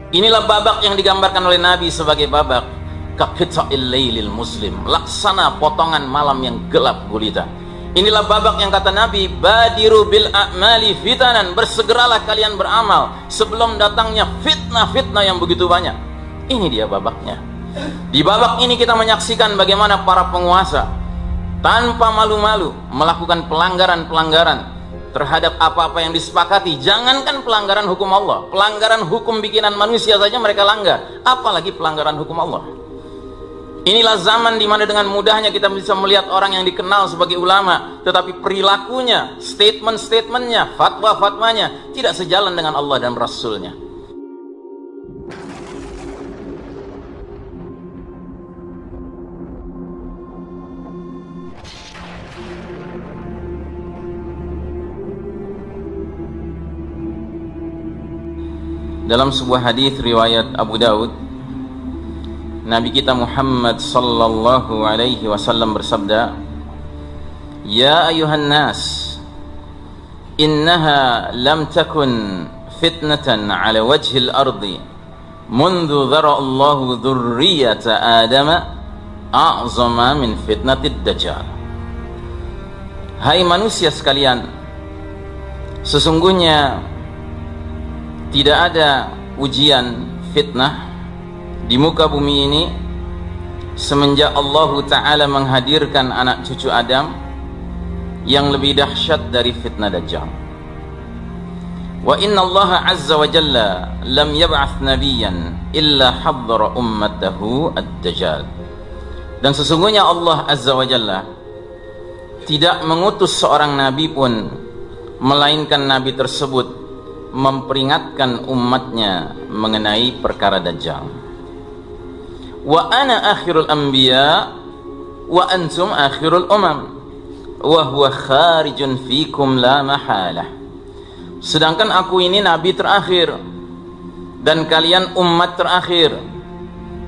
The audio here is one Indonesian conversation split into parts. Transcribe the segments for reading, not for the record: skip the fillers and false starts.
Inilah babak yang digambarkan oleh Nabi sebagai babak kaqita'il lailil muslim, laksana potongan malam yang gelap gulita. Inilah babak yang kata Nabi, badiru bil a'mali fitanan, bersegeralah kalian beramal sebelum datangnya fitnah-fitnah yang begitu banyak. Ini dia babaknya. Di babak ini kita menyaksikan bagaimana para penguasa tanpa malu-malu melakukan pelanggaran-pelanggaran terhadap apa-apa yang disepakati. Jangankan pelanggaran hukum Allah, pelanggaran hukum bikinan manusia saja mereka langgar, apalagi pelanggaran hukum Allah. Inilah zaman di mana dengan mudahnya kita bisa melihat orang yang dikenal sebagai ulama, tetapi perilakunya, statement-statementnya, fatwa-fatwanya tidak sejalan dengan Allah dan Rasulnya. Dalam sebuah hadis riwayat Abu Daud, Nabi kita Muhammad sallallahu alaihi wasallam bersabda, "Ya ayuhan nas, innaha lam takun fitnatan ala wajhil ardi mundu dhara Allahu dhurriyyata Adama a'zama min fitnatid dajjal." Hai manusia sekalian, sesungguhnya tidak ada ujian fitnah di muka bumi ini semenjak Allah Ta'ala menghadirkan anak cucu Adam yang lebih dahsyat dari fitnah Dajjal. Wa inna Allah Azza wa Jalla lam yab'ath nabiyan illa haddara ummatahu ad-Dajjal. Dan sesungguhnya Allah Azza wa Jalla tidak mengutus seorang nabi pun melainkan nabi tersebut memperingatkan umatnya mengenai perkara Dajjal. Wa ana akhirul anbiya wa antum akhirul umam wa huwa kharijun fikum la mahalah. Sedangkan aku ini nabi terakhir dan kalian umat terakhir,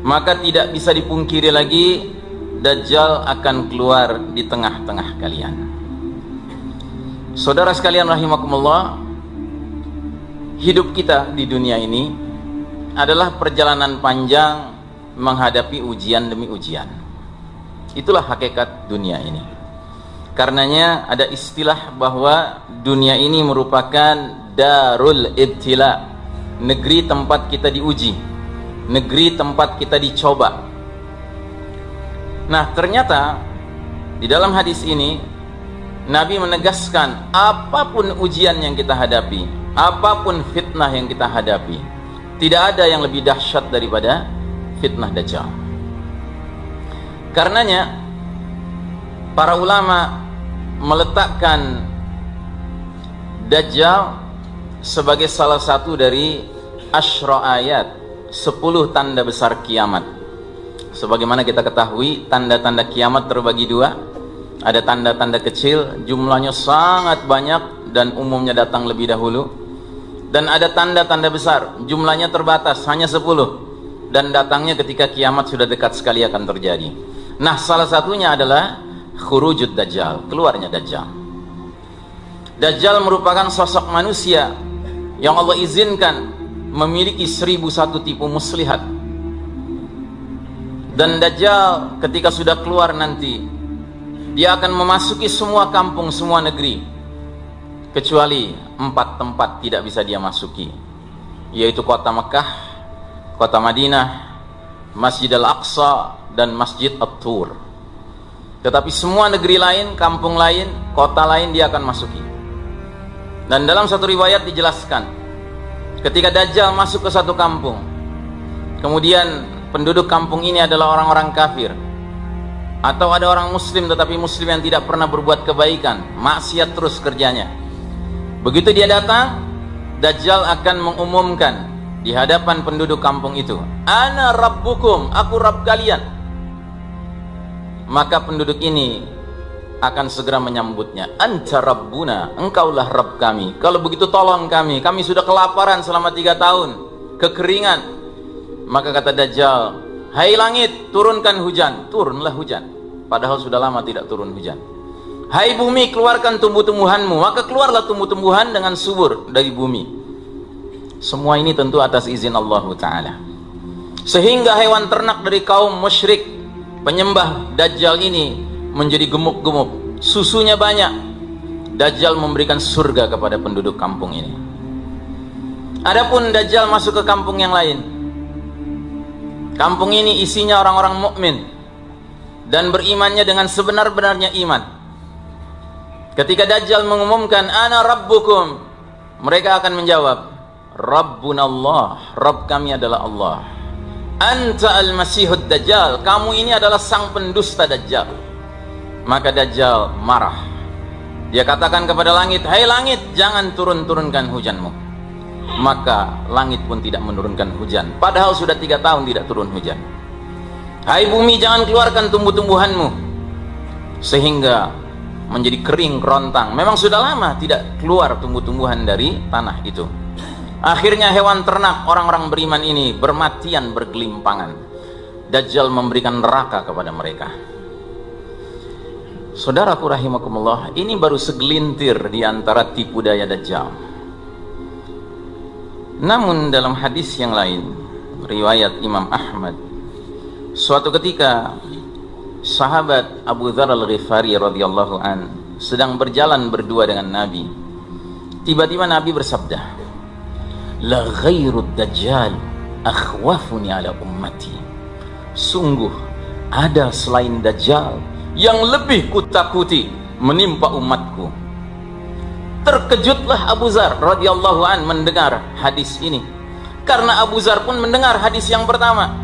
maka tidak bisa dipungkiri lagi Dajjal akan keluar di tengah-tengah kalian. Saudara sekalian rahimakumullah, hidup kita di dunia ini adalah perjalanan panjang menghadapi ujian demi ujian. Itulah hakikat dunia ini. Karenanya ada istilah bahwa dunia ini merupakan darul ibtila, negeri tempat kita diuji, negeri tempat kita dicoba. Nah, ternyata di dalam hadis ini Nabi menegaskan apapun ujian yang kita hadapi, apapun fitnah yang kita hadapi, tidak ada yang lebih dahsyat daripada fitnah Dajjal. Karenanya para ulama meletakkan Dajjal sebagai salah satu dari asyra ayat, 10 tanda besar kiamat. Sebagaimana kita ketahui, tanda-tanda kiamat terbagi dua. Ada tanda-tanda kecil, jumlahnya sangat banyak dan umumnya datang lebih dahulu. Dan ada tanda-tanda besar, jumlahnya terbatas, hanya 10, dan datangnya ketika kiamat sudah dekat sekali akan terjadi. Nah, salah satunya adalah khurujud Dajjal, keluarnya Dajjal. Dajjal merupakan sosok manusia yang Allah izinkan memiliki 1001 tipu muslihat. Dan Dajjal ketika sudah keluar nanti, dia akan memasuki semua kampung, semua negeri, kecuali 4 tempat tidak bisa dia masuki, yaitu kota Mekah, kota Madinah, Masjid Al-Aqsa, dan Masjid At-Tur. Tetapi semua negeri lain, kampung lain, kota lain dia akan masuki. Dan dalam satu riwayat dijelaskan, ketika Dajjal masuk ke satu kampung, kemudian penduduk kampung ini adalah orang-orang kafir, atau ada orang muslim tetapi muslim yang tidak pernah berbuat kebaikan, maksiat terus kerjanya. Begitu dia datang, Dajjal akan mengumumkan di hadapan penduduk kampung itu, "Ana rabbukum, aku Rabb kalian." Maka penduduk ini akan segera menyambutnya, "Anta rabbuna, engkaulah Rabb kami. Kalau begitu tolong kami sudah kelaparan selama 3 tahun, kekeringan." Maka kata Dajjal, "Hai langit, turunkan hujan." Turunlah hujan, padahal sudah lama tidak turun hujan. "Hai bumi, keluarkan tumbuh-tumbuhanmu." Maka keluarlah tumbuh-tumbuhan dengan subur dari bumi. Semua ini tentu atas izin Allah Ta'ala. Sehingga hewan ternak dari kaum musyrik penyembah Dajjal ini menjadi gemuk-gemuk, susunya banyak. Dajjal memberikan surga kepada penduduk kampung ini. Adapun Dajjal masuk ke kampung yang lain, kampung ini isinya orang-orang mukmin dan berimannya dengan sebenar-benarnya iman. Ketika Dajjal mengumumkan ana rabbukum, mereka akan menjawab, Rabbunallah, Rabb kami adalah Allah. Anta al-Masihud Dajjal, kamu ini adalah sang pendusta Dajjal. Maka Dajjal marah. Dia katakan kepada langit, hai langit, jangan turunkan hujanmu. Maka langit pun tidak menurunkan hujan, padahal sudah 3 tahun tidak turun hujan. Hai bumi, jangan keluarkan tumbuh-tumbuhanmu, sehingga menjadi kering kerontang. Memang sudah lama tidak keluar tumbuh-tumbuhan dari tanah itu. Akhirnya hewan ternak orang-orang beriman ini bermatian bergelimpangan. Dajjal memberikan neraka kepada mereka. Saudaraku rahimakumullah, ini baru segelintir di antara tipu daya Dajjal. Namun dalam hadis yang lain, riwayat Imam Ahmad, suatu ketika sahabat Abu Dzar Al-Ghifari radhiyallahu an sedang berjalan berdua dengan Nabi. Tiba-tiba Nabi bersabda, la ghairud Dajjal akhwafuni ala ummati. Sungguh ada selain Dajjal yang lebih kutakuti menimpa umatku. Terkejutlah Abu Dzar radhiyallahu an mendengar hadis ini, karena Abu Dzar pun mendengar hadis yang pertama,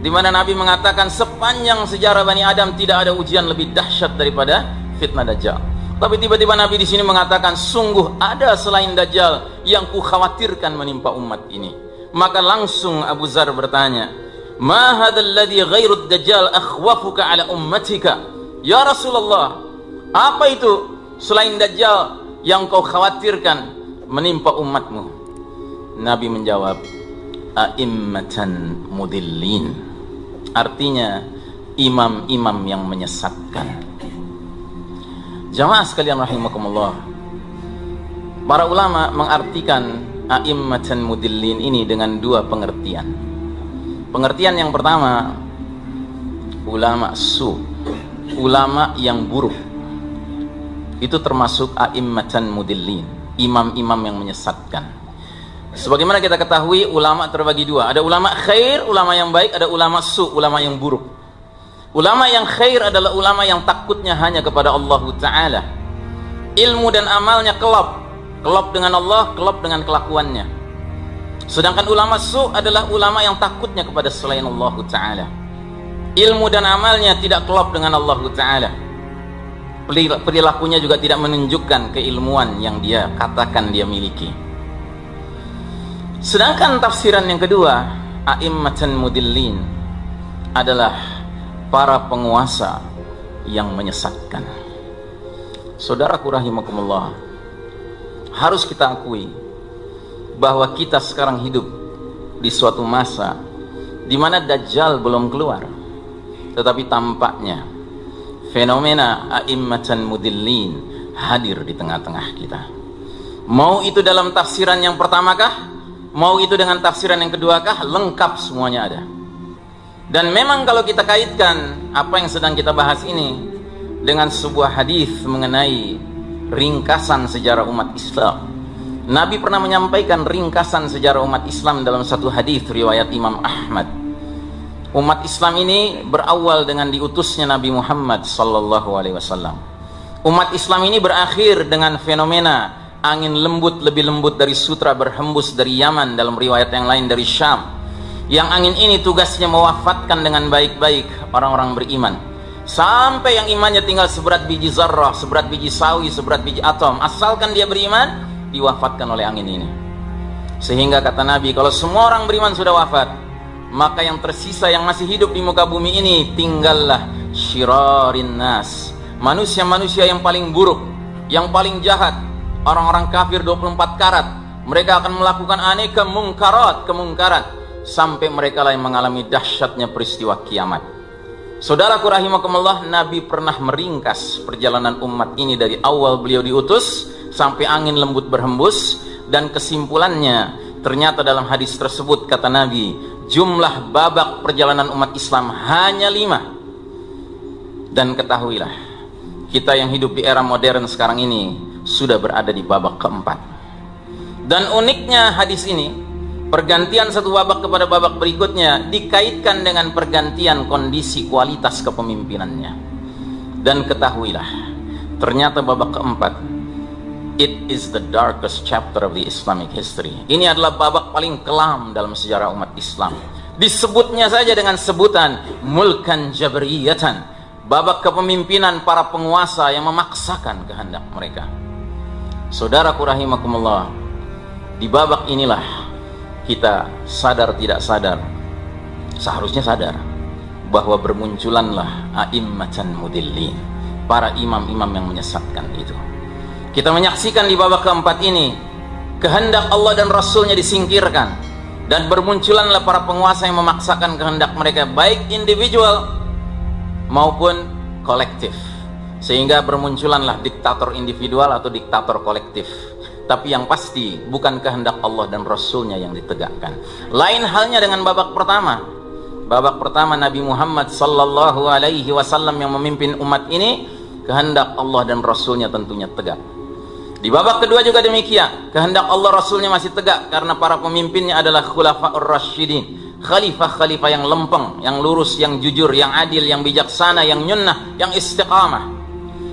di mana Nabi mengatakan sepanjang sejarah Bani Adam tidak ada ujian lebih dahsyat daripada fitnah Dajjal. Tapi tiba-tiba Nabi di sini mengatakan sungguh ada selain Dajjal yang kukhawatirkan menimpa umat ini. Maka langsung Abu Dzar bertanya, ma hadzal ladzi ghairu Dajjal akhwafuka ala ummatika? Ya Rasulullah, apa itu selain Dajjal yang kau khawatirkan menimpa umatmu? Nabi menjawab, a'immatan mudillin. Artinya imam-imam yang menyesatkan. Jamaah sekalian rahimakumullah, para ulama mengartikan a'immatan mudillin ini dengan 2 pengertian. Pengertian yang pertama, ulama ulama yang buruk. Itu termasuk a'immatan mudillin, imam-imam yang menyesatkan. Sebagaimana kita ketahui, ulama terbagi 2. Ada ulama khair, ulama yang baik. Ada ulama ulama yang buruk. Ulama yang khair adalah ulama yang takutnya hanya kepada Allah Ta'ala. Ilmu dan amalnya kelop dengan Allah, kelop dengan kelakuannya. Sedangkan ulama adalah ulama yang takutnya kepada selain Allah Ta'ala. Ilmu dan amalnya tidak kelop dengan Allah Ta'ala. Perilakunya juga tidak menunjukkan keilmuan yang dia katakan dia miliki. Sedangkan tafsiran yang kedua, a'immatan mudillin, adalah para penguasa yang menyesatkan. Saudaraku rahimakumullah, harus kita akui bahwa kita sekarang hidup di suatu masa di mana Dajjal belum keluar, tetapi tampaknya fenomena a'immatan mudillin hadir di tengah-tengah kita. Mau itu dalam tafsiran yang pertamakah, mau itu dengan tafsiran yang keduakah, lengkap semuanya ada. Dan memang kalau kita kaitkan apa yang sedang kita bahas ini dengan sebuah hadis mengenai ringkasan sejarah umat Islam, Nabi pernah menyampaikan ringkasan sejarah umat Islam dalam satu hadis riwayat Imam Ahmad. Umat Islam ini berawal dengan diutusnya Nabi Muhammad sallallahu alaihi wasallam. Umat Islam ini berakhir dengan fenomena angin lembut lebih lembut dari sutra berhembus dari Yaman, dalam riwayat yang lain dari Syam. Yang angin ini tugasnya mewafatkan dengan baik-baik orang-orang beriman, sampai yang imannya tinggal seberat biji zarrah, seberat biji sawi, seberat biji atom, asalkan dia beriman, diwafatkan oleh angin ini. Sehingga kata Nabi, kalau semua orang beriman sudah wafat, maka yang tersisa yang masih hidup di muka bumi ini tinggallah syirarin nas, manusia-manusia yang paling buruk, yang paling jahat, orang-orang kafir 24 karat. Mereka akan melakukan aneka kemungkaran sampai mereka lah yang mengalami dahsyatnya peristiwa kiamat. Saudaraku rahimakumullah, Nabi pernah meringkas perjalanan umat ini dari awal beliau diutus sampai angin lembut berhembus, dan kesimpulannya Ternyata dalam hadis tersebut kata Nabi, jumlah babak perjalanan umat Islam hanya 5. Dan ketahuilah, kita yang hidup di era modern sekarang ini sudah berada di babak keempat. Dan uniknya hadis ini, pergantian satu babak kepada babak berikutnya dikaitkan dengan pergantian kondisi kualitas kepemimpinannya. Dan ketahuilah, ternyata babak keempat, it is the darkest chapter of the Islamic history. Ini adalah babak paling kelam dalam sejarah umat Islam. Disebutnya saja dengan sebutan mulkan jabriyatan, babak kepemimpinan para penguasa yang memaksakan kehendak mereka. Saudaraku rahimakumullah, di babak inilah kita sadar tidak sadar, seharusnya sadar, bahwa bermunculanlah a'immatan mudillin, para imam-imam yang menyesatkan itu. Kita menyaksikan di babak keempat ini kehendak Allah dan Rasulnya disingkirkan, dan bermunculanlah para penguasa yang memaksakan kehendak mereka, baik individual maupun kolektif, sehingga bermunculanlah diktator individual atau diktator kolektif. Tapi yang pasti bukan kehendak Allah dan Rasulnya yang ditegakkan. Lain halnya dengan babak pertama. Babak pertama Nabi Muhammad sallallahu alaihi wasallam yang memimpin umat ini, kehendak Allah dan Rasulnya tentunya tegak. Di babak kedua juga demikian, kehendak Allah Rasulnya masih tegak, karena para pemimpinnya adalah khulafaur rasyidin, khalifah-khalifah yang lempeng, yang lurus, yang jujur, yang adil, yang bijaksana, yang nyunnah, yang istiqamah.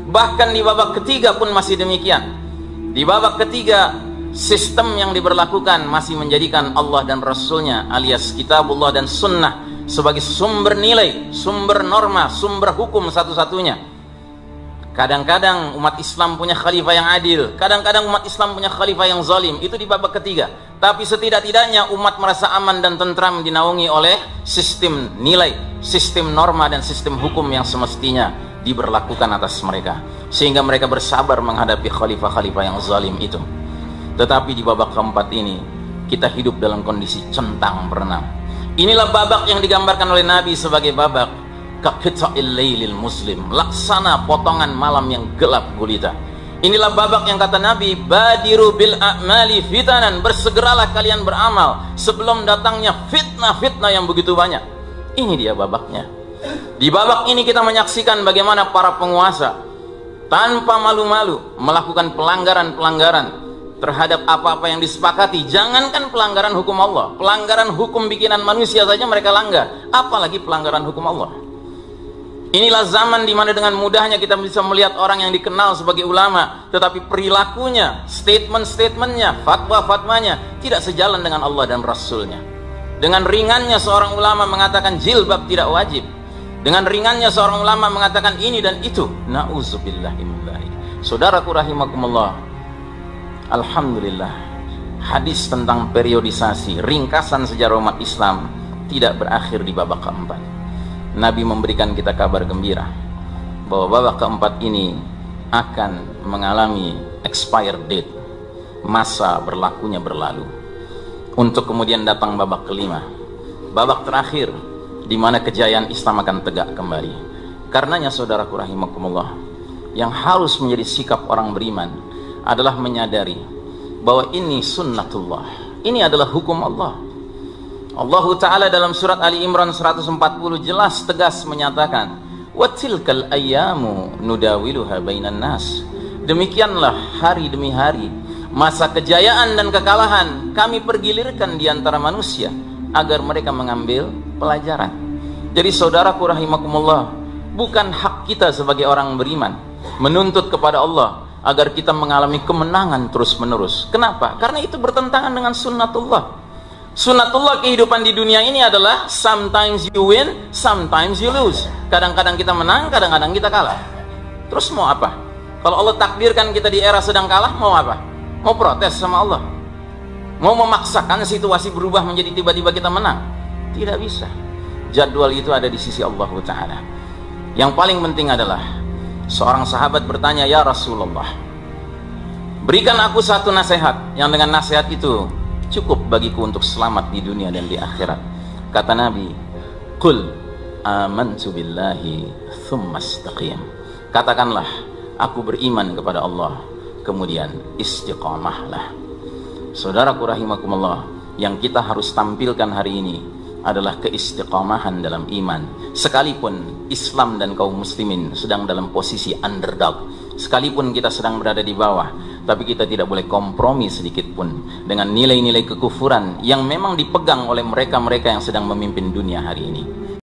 Bahkan di babak ketiga pun masih demikian. Di babak ketiga, sistem yang diberlakukan masih menjadikan Allah dan Rasulnya alias kitabullah dan sunnah sebagai sumber nilai, sumber norma, sumber hukum satu-satunya. Kadang-kadang umat Islam punya khalifah yang adil, kadang-kadang umat Islam punya khalifah yang zalim, itu di babak ketiga. Tapi setidak-tidaknya umat merasa aman dan tentram dinaungi oleh sistem nilai, sistem norma dan sistem hukum yang semestinya diberlakukan atas mereka, sehingga mereka bersabar menghadapi khalifah-khalifah yang zalim itu. Tetapi di babak keempat ini kita hidup dalam kondisi centang berenang. Inilah babak yang digambarkan oleh Nabi sebagai babak kaqita'il lailil muslim, laksana potongan malam yang gelap gulita. Inilah babak yang kata Nabi, badiru bil a'mali fitanan, bersegeralah kalian beramal sebelum datangnya fitnah-fitnah yang begitu banyak. Ini dia babaknya. Di babak ini kita menyaksikan bagaimana para penguasa tanpa malu-malu melakukan pelanggaran-pelanggaran terhadap apa-apa yang disepakati. Jangankan pelanggaran hukum Allah, pelanggaran hukum bikinan manusia saja mereka langgar, apalagi pelanggaran hukum Allah. Inilah zaman di mana dengan mudahnya kita bisa melihat orang yang dikenal sebagai ulama, tetapi perilakunya, statement-statementnya, fatwa-fatwanya tidak sejalan dengan Allah dan Rasulnya. Dengan ringannya seorang ulama mengatakan jilbab tidak wajib. Dengan ringannya seorang ulama mengatakan ini dan itu. Na'udzubillahi min dzalik. Saudaraku rahimakumullah, alhamdulillah, hadis tentang periodisasi, ringkasan sejarah umat Islam tidak berakhir di babak keempat. Nabi memberikan kita kabar gembira bahwa babak keempat ini akan mengalami expired date, masa berlakunya berlalu, untuk kemudian datang babak kelima, babak terakhir di mana kejayaan Islam akan tegak kembali. Karenanya saudaraku rahimakumullah, yang harus menjadi sikap orang beriman adalah menyadari bahwa ini sunnatullah, ini adalah hukum Allah. Allah Ta'ala dalam surat Ali Imran 140 jelas tegas menyatakan, wa tilkal ayyamu nudawiluha bainan nas, demikianlah hari demi hari masa kejayaan dan kekalahan kami pergilirkan di antara manusia agar mereka mengambil pelajaran. Jadi saudaraku rahimakumullah, bukan hak kita sebagai orang beriman menuntut kepada Allah agar kita mengalami kemenangan terus menerus. Kenapa? Karena itu bertentangan dengan sunnatullah. Sunnatullah kehidupan di dunia ini adalah sometimes you win, sometimes you lose. Kadang-kadang kita menang, kadang-kadang kita kalah. Terus mau apa? Kalau Allah takdirkan kita di era sedang kalah, mau apa? Mau protes sama Allah? Mau memaksakan situasi berubah menjadi tiba-tiba kita menang? Tidak bisa. Jadwal itu ada di sisi Allah Ta'ala. Yang paling penting adalah seorang sahabat bertanya, ya Rasulullah, berikan aku satu nasihat yang dengan nasihat itu cukup bagiku untuk selamat di dunia dan di akhirat. Kata Nabi, qul amantu billahi thumma istaqim, katakanlah aku beriman kepada Allah, kemudian istiqamahlah. Saudaraku rahimakumullah, yang kita harus tampilkan hari ini adalah keistiqamahan dalam iman. Sekalipun Islam dan kaum muslimin sedang dalam posisi underdog, sekalipun kita sedang berada di bawah, tapi kita tidak boleh kompromi sedikit pun dengan nilai-nilai kekufuran yang memang dipegang oleh mereka-mereka yang sedang memimpin dunia hari ini.